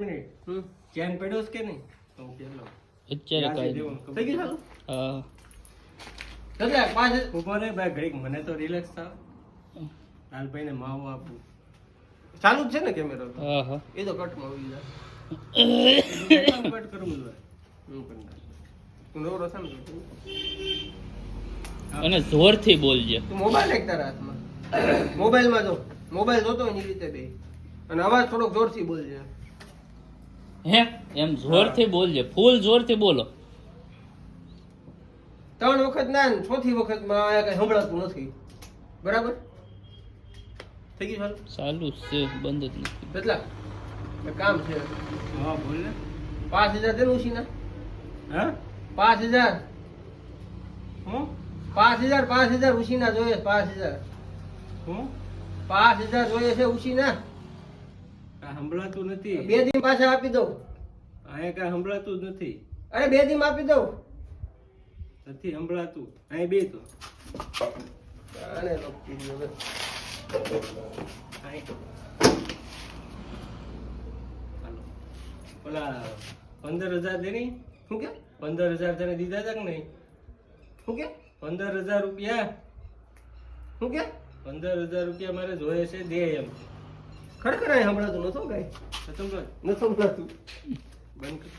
minute chain પડ્યો છે કે નહીં તો પેલો અત્યારે કાઈ થઈ ગયું હા ચાલો પાંચ ઉભો રે ભાઈ ઘડીક મને તો રિલેક્સ થાવ લાલભાઈ ને માવો આપું ચાલુ જ છે ને કેમેરો હા હા એ તો કટમાં આવી જાય કટ કરવું જોઈએ હું કરી નાખ તું નવરો થામ અને જોરથી બોલજે તું મોબાઈલ એક તારા હાથમાં મોબાઈલમાં જો મોબાઈલ જોતો એની રીતે બે અને અવાજ થોડોક જોરથી બોલજે હે એમ જોરથી બોલજે ફૂલ જોરથી બોલો 3 વખત ના ને ચોથી વખત માં આ કઈ સંભળાતું નથી બરાબર થઈ ગયું ચાલુ જ છે બંધ જ નથી કેટલા એક કામ છે હા બોલ ને 5000 દે ઉસીના હા 5000 હું 5000 ઉસીના જોઈએ 5000 હું 5000 જોઈએ છે ઉસીના આ સંભળાતું નથી બે દી પાછા આપી દઉં આ કઈ સંભળાતું જ નથી અરે બે દી આપી દઉં નથી સંભળાતું અહીં બે તો આને લપટી ગયો હવે હાલો ઓલા 15000 દેની શું કે 15000 તને દીધા હતા કે નહીં શું કે 15000 રૂપિયા શું કે 15000 રૂપિયા મારે જોઈએ છે દે એમ ખરેખર અહીં સંભળાતું નતું કઈ નથી સંભળાતું બંધ